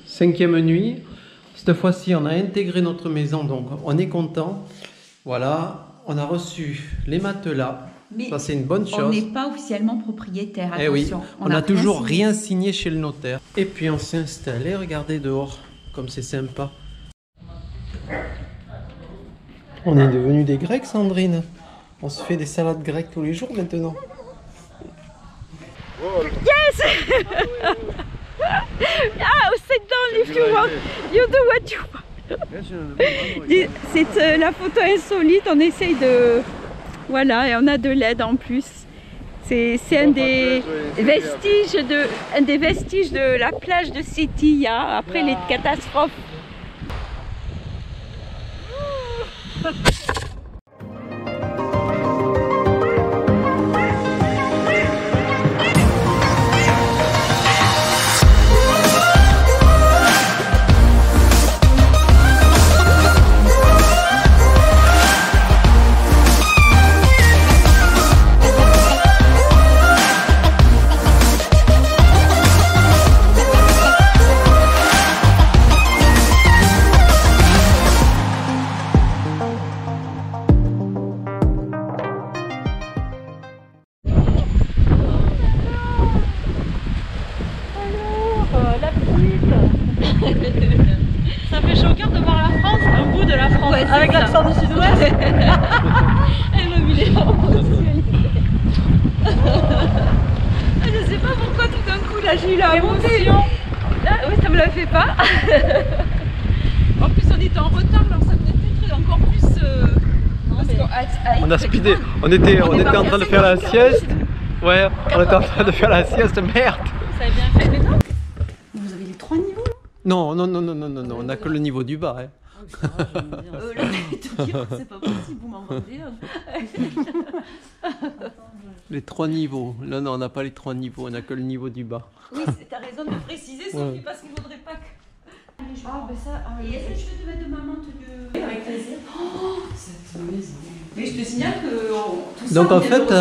Cinquième nuit, cette fois-ci on a intégré notre maison, donc on est content. Voilà, on a reçu les matelas, mais ça c'est une bonne chose. On n'est pas officiellement propriétaire, attention. Eh oui, on n'a toujours rien signé chez le notaire. Et puis on s'est installé, regardez dehors, comme c'est sympa. On est devenus des Grecs, Sandrine. On se fait des salades grecques tous les jours maintenant. Yes! Ah, sit down if you want. You do what you want. C'est la photo insolite. On essaye de... Voilà, et on a de l'aide en plus. C'est un des vestiges de la plage de Sittia après les catastrophes. Ça fait chaud au cœur de voir la France, un bout de la France, ouais, avec l'accent du sud-ouest. Et le million. Je sais pas pourquoi tout d'un coup là j'ai eu la émotion. Oui, ça me la fait pas. En plus on était en retard, alors ça venait peut-être encore plus... On a speedé, on était en train de faire la sieste. Ouais, on était en train de faire la sieste, merde. Ça a bien fait, mais non. Vous avez les 3 niveaux là? Non, on n'a que le niveau du bas. Hein. Là, je vais te dire, c'est pas possible, vous m'en vendez un. Les 3 niveaux. Là, non, on n'a pas les 3 niveaux, on n'a que le niveau du bas. Oui, t'as raison de préciser, Sophie, ouais. Parce qu'il ne faudrait pas que... Ah, ben ça... Et est-ce que je peux te mettre de maman de... Avec plaisir. Oh, cette maison. Mais je te signale que... Donc en fait,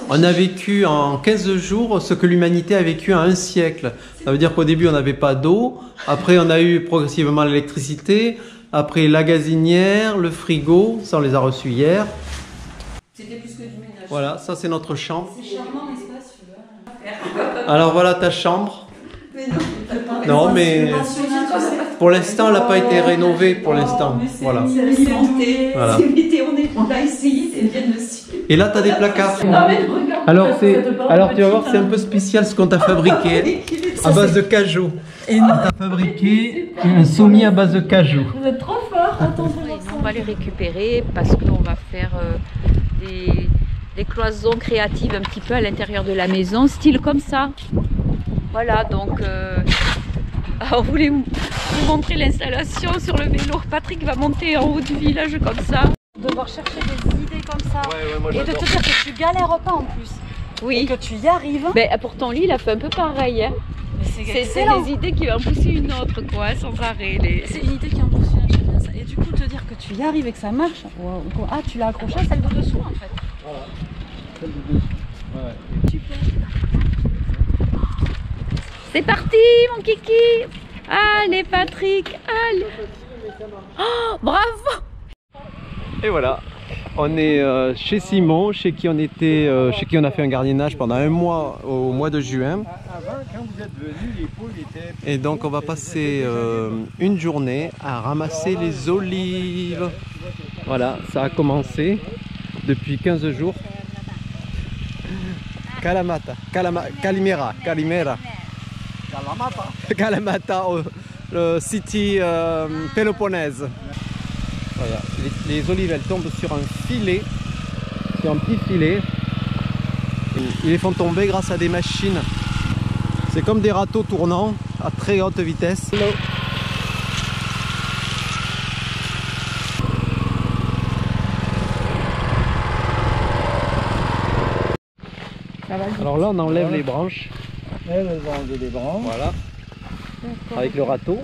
on a vécu en 15 jours ce que l'humanité a vécu en un siècle. Ça veut dire qu'au début, on n'avait pas d'eau. Après, on a eu progressivement l'électricité. Après, la gazinière, le frigo. Ça, on les a reçus hier. C'était plus que du ménage. Voilà, ça, c'est notre chambre. C'est charmant, n'est-ce pas, celui-là? Alors voilà ta chambre. Mais non, non, mais pour l'instant, elle n'a pas été rénovée. Pour l'instant, voilà. C'est alimenté. Voilà. On a essayé, c'est bien dessus. Et là, tu as des placards. Non, mais regarde, alors, tu vas voir, c'est un peu spécial ce qu'on t'a fabriqué à base de cajou. Et on t'a fabriqué un sommier à base de cajou. Vous êtes trop fort. On va les récupérer parce qu'on va faire des cloisons créatives un petit peu à l'intérieur de la maison, style comme ça. Voilà, donc on voulait vous montrer l'installation sur le vélo. Patrick va monter en haut du village comme ça. Devoir chercher des idées comme ça, moi, et de te dire que tu galères pas en plus, oui, et que tu y arrives. Mais pour ton lit, il a fait un peu pareil. Hein. C'est des idées qui vont pousser une autre, quoi, sans arrêt. C'est une idée qui en pousse une, j'aime bien ça. Et du coup, te dire que tu y arrives et que ça marche, wow. Ah, tu l'as accroché à celle de dessous en fait. Voilà, celle de dessous. Ouais. Tu peux. C'est parti, mon kiki. Allez, Patrick, allez. Oh, bravo. Et voilà, on est chez Simon, chez qui on a fait un gardiennage pendant un mois au mois de juin. Avant, quand vous êtes venus, les poules étaient... Et donc on va passer une journée à ramasser les olives. Voilà, ça a commencé depuis 15 jours. Kalamata, Kalimera. Kalamata, le city Péloponnèse. Voilà. Les olives, elles tombent sur un filet, sur un petit filet. Ils les font tomber grâce à des machines. C'est comme des râteaux tournants à très haute vitesse. Alors là, on enlève les branches. Elles ont enlevé les branches. Voilà. D'accord. avec le râteau.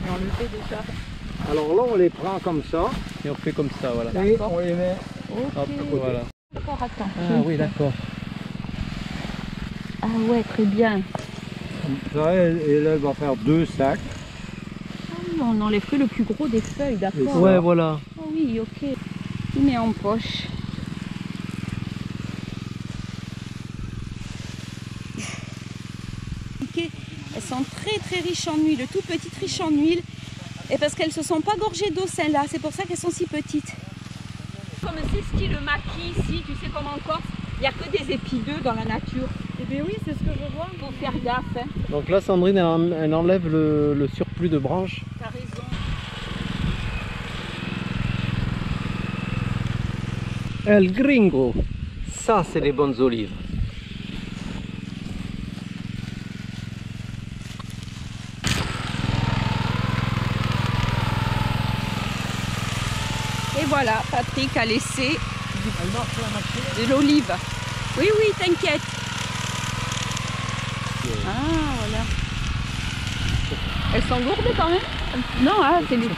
On le fait déjà. Alors là, on les prend comme ça Et on fait comme ça, voilà. et D'accord. on les met. Ok. Hop, voilà. D'accord, attends. Ah oui, d'accord. Ah ouais, très bien. Comme ça, et là, elle va faire 2 sacs. Ah oui, on enlève que le plus gros des feuilles, d'accord. Ouais, voilà. Ah oui, ok. Il met en poche. Elles sont très très riches en huile, toutes petites riches en huile. Et parce qu'elles ne se sont pas gorgées d'eau celles-là, c'est pour ça qu'elles sont si petites. Comme c'est style maquis ici, tu sais comme en Corse, il n'y a que des épineux dans la nature. Eh bien oui, c'est ce que je vois. Il faut faire gaffe. Hein. Donc là, Sandrine, elle enlève le surplus de branches. T'as raison. El Gringo. Ça, c'est les bonnes olives. Et voilà, Patrick a laissé de l'olive. Oui, oui, t'inquiète. Ah, voilà. Elles sont lourdes quand même? Non, ah, c'est les...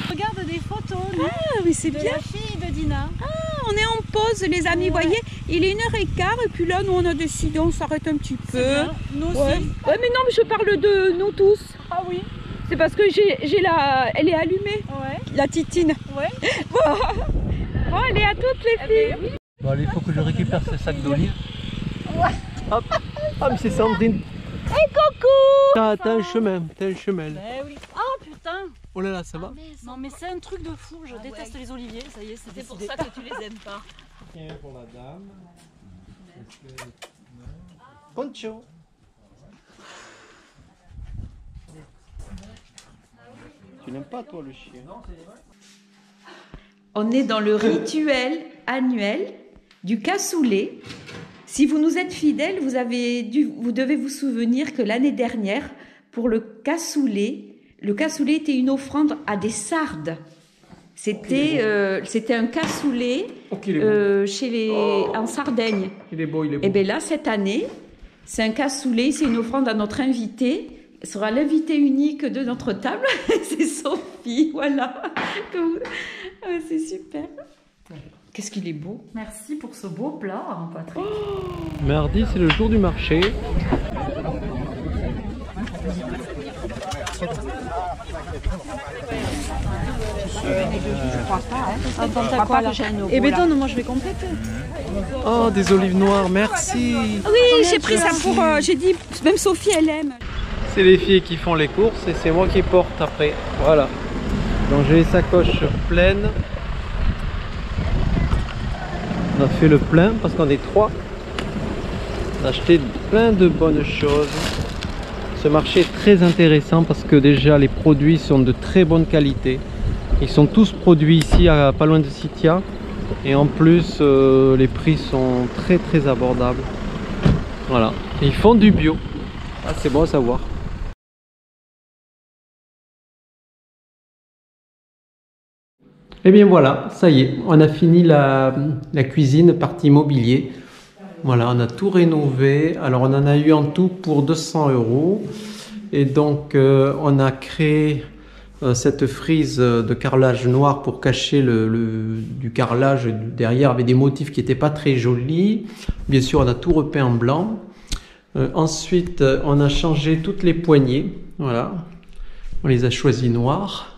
Regarde des photos Ah, mais c'est de bien. la fille de Dina. On est en pause, les amis. Vous voyez, il est 1h15 et puis là, nous, on a décidé, on s'arrête un petit peu. Bien. Nous aussi. Ouais. Ouais, mais non, mais je parle de nous tous. Ah oui. C'est parce que j'ai la... Elle est allumée, Ouais. la titine. Ouais. Bon, allez, à toutes les filles. Bon, allez, il faut que je récupère ce sac d'olives. Hop. Ah, mais c'est Sandrine. Coucou. T'as un chemin, Eh oui. Oh putain. Oh là là, ça va? Non mais c'est un truc de fou. Je déteste les oliviers. Ça y est, c'est pour décidé. ça que tu les aimes pas. Tiens, pour la dame. Poncho. Tu n'aimes pas, toi, le chien? On est dans le rituel annuel du cassoulet. Si vous nous êtes fidèles, vous devez vous souvenir que l'année dernière, pour le cassoulet était une offrande à des sardes. C'était un cassoulet en Sardaigne. Il est beau, il est beau. Et bien là, cette année, c'est un cassoulet, c'est une offrande à notre invité. Elle sera l'invité unique de notre table. C'est Sophie, voilà. Ah, c'est super. Qu'est-ce qu'il est beau. Merci pour ce beau plat, hein, Patrick. Mardi, c'est le jour du marché. Je crois pas, hein. T'as quoi là? Eh ben là. donne, moi je vais compléter. Oh, des olives noires, merci. Oui, j'ai pris ça pour... j'ai dit, même Sophie, elle aime. C'est les filles qui font les courses et c'est moi qui porte après. Voilà. Donc j'ai les sacoches pleines. On a fait le plein parce qu'on est 3. On a acheté plein de bonnes choses. Ce marché est très intéressant parce que déjà les produits sont de très bonne qualité. Ils sont tous produits ici à pas loin de Sitia. Et en plus les prix sont très très abordables. Voilà. Et ils font du bio. Ah, c'est bon à savoir. Et bien voilà, ça y est, on a fini la cuisine, partie mobilier. Voilà, on a tout rénové. Alors on en a eu en tout pour 200 €. Et donc on a créé cette frise de carrelage noir pour cacher du carrelage derrière avec des motifs qui n'étaient pas très jolis. Bien sûr, on a tout repeint en blanc. Ensuite, on a changé toutes les poignées. Voilà, on les a choisies noires.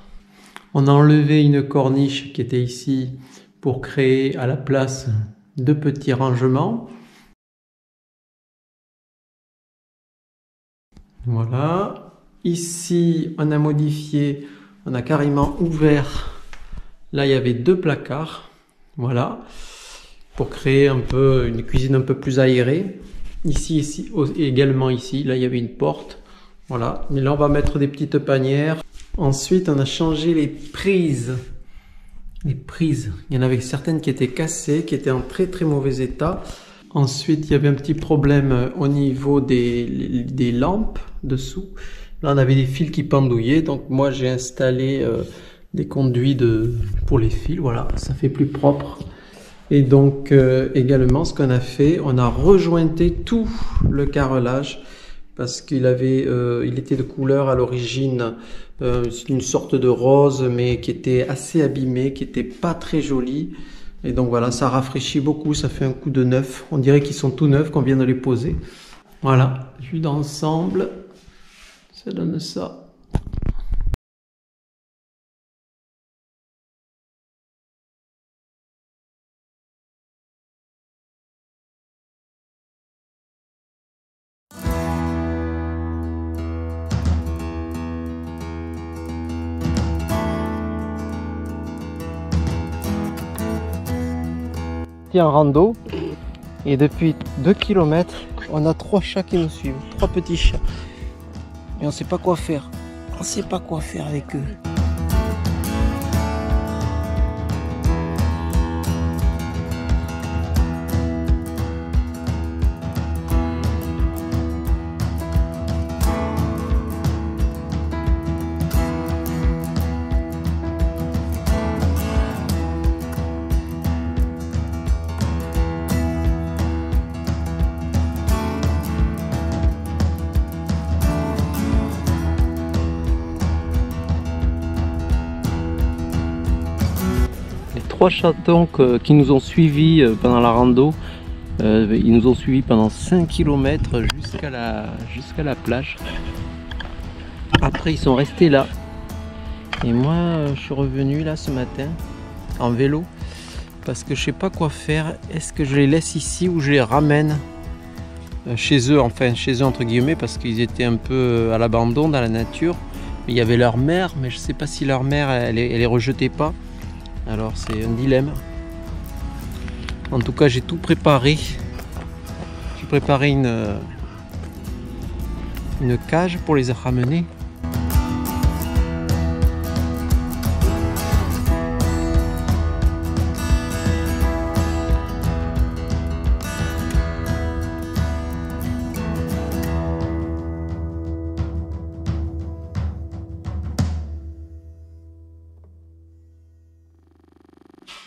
On a enlevé une corniche qui était ici pour créer à la place 2 petits rangements. Voilà. Ici, on a modifié, on a carrément ouvert. Là, il y avait 2 placards. Voilà. Pour créer un peu une cuisine un peu plus aérée. Ici, également ici. Là, il y avait une porte. Voilà. Mais là, on va mettre des petites panières. Ensuite, on a changé les prises. Les prises, il y en avait certaines qui étaient cassées, qui étaient en très très mauvais état. Ensuite, il y avait un petit problème au niveau des lampes dessous. Là, on avait des fils qui pendouillaient. Donc, moi, j'ai installé des conduits pour les fils. Voilà, ça fait plus propre. Et donc, également, ce qu'on a fait, on a rejointé tout le carrelage parce qu'il il était de couleur à l'origine, une sorte de rose, mais qui était assez abîmé, qui était pas très joli. Et donc voilà, ça rafraîchit beaucoup, ça fait un coup de neuf. On dirait qu'ils sont tout neufs, qu'on vient de les poser. Voilà, jus d'ensemble, ça donne ça. En rando et depuis 2 km on a 3 chats qui nous suivent, 3 petits chats et on sait pas quoi faire, avec eux. Trois chatons qui nous ont suivis pendant la rando, ils nous ont suivis pendant 5 km jusqu'à la plage. Après ils sont restés là et moi je suis revenu là ce matin en vélo parce que je sais pas quoi faire. Est-ce que je les laisse ici ou je les ramène chez eux, enfin chez eux entre guillemets, parce qu'ils étaient un peu à l'abandon dans la nature. Il y avait leur mère, mais je sais pas si leur mère elle les rejetait pas. Alors c'est un dilemme. En tout cas j'ai tout préparé. J'ai préparé une cage pour les ramener.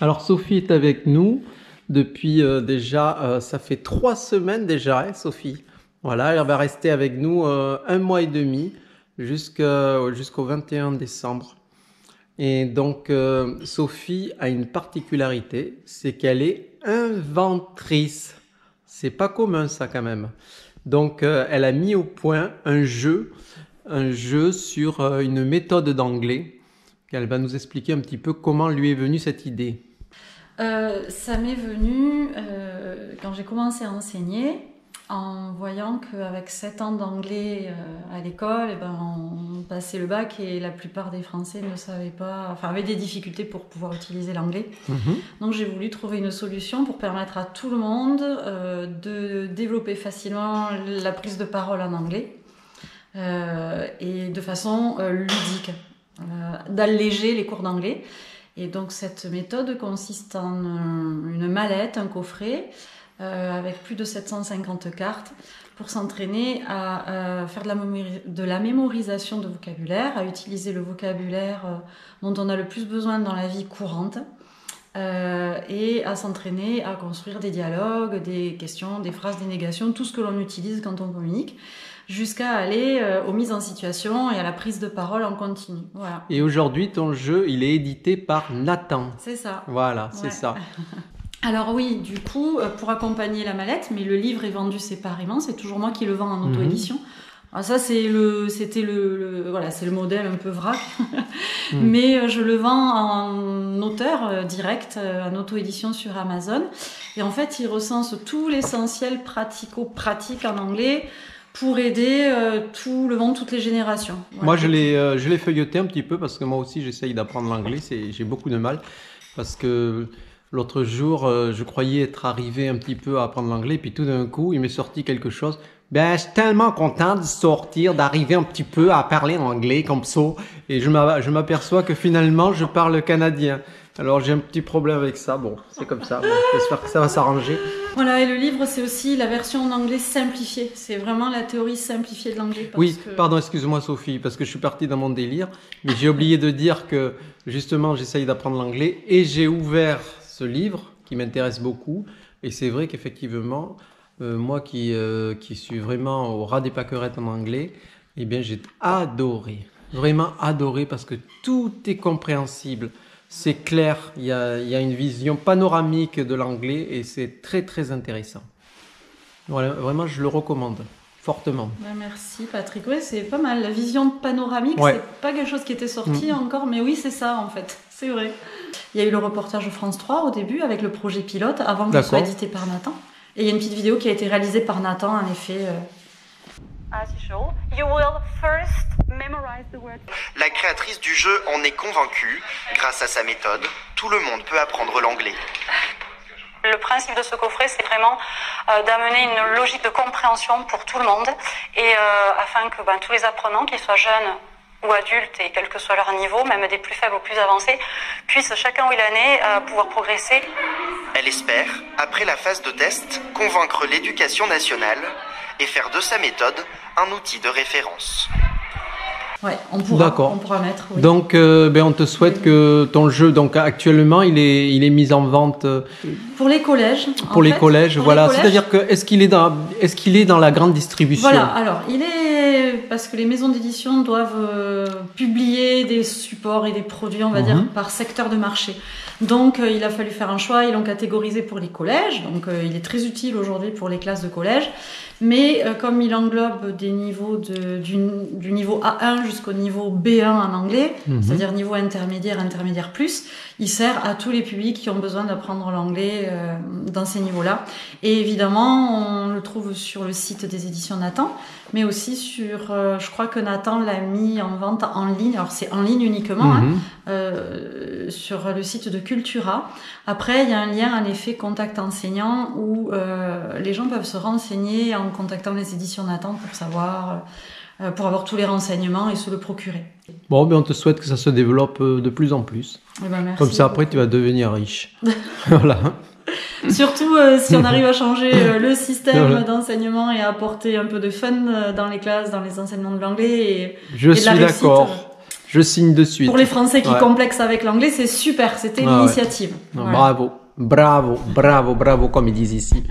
Alors Sophie est avec nous depuis déjà, ça fait 3 semaines déjà, hein, Sophie. Voilà, elle va rester avec nous 1 mois et demi jusqu'au 21 décembre. Et donc Sophie a une particularité, c'est qu'elle est inventrice. C'est pas commun ça quand même. Donc elle a mis au point un jeu sur une méthode d'anglais. Elle va nous expliquer un petit peu comment lui est venue cette idée. Ça m'est venu quand j'ai commencé à enseigner, en voyant qu'avec 7 ans d'anglais à l'école, on passait le bac et la plupart des Français ne savaient pas, enfin avaient des difficultés pour pouvoir utiliser l'anglais. Donc j'ai voulu trouver une solution pour permettre à tout le monde de développer facilement la prise de parole en anglais et de façon ludique, d'alléger les cours d'anglais. Et donc cette méthode consiste en une mallette, un coffret, avec plus de 750 cartes pour s'entraîner à faire de la mémorisation de vocabulaire, à utiliser le vocabulaire dont on a le plus besoin dans la vie courante et à s'entraîner à construire des dialogues, des questions, des phrases, des négations, tout ce que l'on utilise quand on communique, jusqu'à aller aux mises en situation et à la prise de parole en continu. Voilà. Et aujourd'hui, ton jeu, il est édité par Nathan. C'est ça. Voilà, c'est ça. Alors oui, du coup, pour accompagner la mallette, mais le livre est vendu séparément, c'est toujours moi qui le vends en auto-édition. Alors ça, c'est le modèle un peu vrac, mais je le vends en auteur direct, en auto-édition sur Amazon. Et en fait, il recense tout l'essentiel pratico-pratique en anglais, pour aider tout le monde, toutes les générations. Voilà. Moi, je l'ai feuilleté un petit peu parce que moi aussi, j'essaye d'apprendre l'anglais. J'ai beaucoup de mal parce que l'autre jour, je croyais être arrivé un petit peu à apprendre l'anglais. Puis tout d'un coup, il m'est sorti quelque chose. Ben, je suis tellement content de sortir, d'arriver un petit peu à parler anglais comme ça. Et je m'aperçois que finalement, je parle canadien. Alors j'ai un petit problème avec ça, bon, c'est comme ça, bon, j'espère que ça va s'arranger. Voilà, et le livre, c'est aussi la version en anglais simplifiée, c'est vraiment la théorie simplifiée de l'anglais. Oui, pardon, excuse-moi Sophie, parce que je suis parti dans mon délire, mais j'ai oublié de dire que justement j'essaye d'apprendre l'anglais et j'ai ouvert ce livre qui m'intéresse beaucoup, et c'est vrai qu'effectivement, moi qui suis vraiment au ras des pâquerettes en anglais, eh bien j'ai adoré, vraiment adoré parce que tout est compréhensible, c'est clair, il y a une vision panoramique de l'anglais et c'est très très intéressant. Voilà, vraiment je le recommande fortement. Merci Patrick, oui c'est pas mal, la vision panoramique, Ouais. c'est pas quelque chose qui était sorti encore, mais oui c'est ça en fait, c'est vrai. Il y a eu le reportage de France 3 au début avec le projet pilote avant qu'il soit édité par Nathan. Et il y a une petite vidéo qui a été réalisée par Nathan en effet. La créatrice du jeu en est convaincue. Grâce à sa méthode, tout le monde peut apprendre l'anglais. Le principe de ce coffret, c'est vraiment d'amener une logique de compréhension pour tout le monde et afin que tous les apprenants, qu'ils soient jeunes ou adultes et quel que soit leur niveau, même des plus faibles ou plus avancés, puissent chacun où il en est pouvoir progresser. Elle espère, après la phase de test, convaincre l'éducation nationale et faire de sa méthode un outil de référence. Ouais, on pourra mettre. Oui. Donc, on te souhaite que ton jeu, donc actuellement, il est mis en vente pour les collèges. Pour les collèges, voilà. C'est-à-dire que est-ce qu'il est dans la grande distribution? Voilà. Alors, il est parce que les maisons d'édition doivent publier des supports et des produits, on va dire, par secteur de marché. Donc, il a fallu faire un choix. Ils l'ont catégorisé pour les collèges. Donc, il est très utile aujourd'hui pour les classes de collège. Mais comme il englobe des niveaux du niveau A1 jusqu'au niveau B1 en anglais, c'est-à-dire niveau intermédiaire, intermédiaire plus, il sert à tous les publics qui ont besoin d'apprendre l'anglais dans ces niveaux-là. Et évidemment, on le trouve sur le site des éditions Nathan, mais aussi sur, je crois que Nathan l'a mis en vente en ligne, alors c'est en ligne uniquement, sur le site de Cultura. Après, il y a un lien, en effet, contact enseignant, où les gens peuvent se renseigner en contactant les éditions Nathan pour savoir, pour avoir tous les renseignements et se le procurer. Bon, on te souhaite que ça se développe de plus en plus. Merci. Comme ça, après, tu vas devenir riche. Voilà. Surtout si on arrive à changer le système d'enseignement et à apporter un peu de fun dans les classes, dans les enseignements de l'anglais. Je suis d'accord. Je signe de suite. Pour les Français qui complexent avec l'anglais, c'est super. C'était l'initiative. Voilà. Bravo, bravo, bravo, bravo, comme ils disent ici.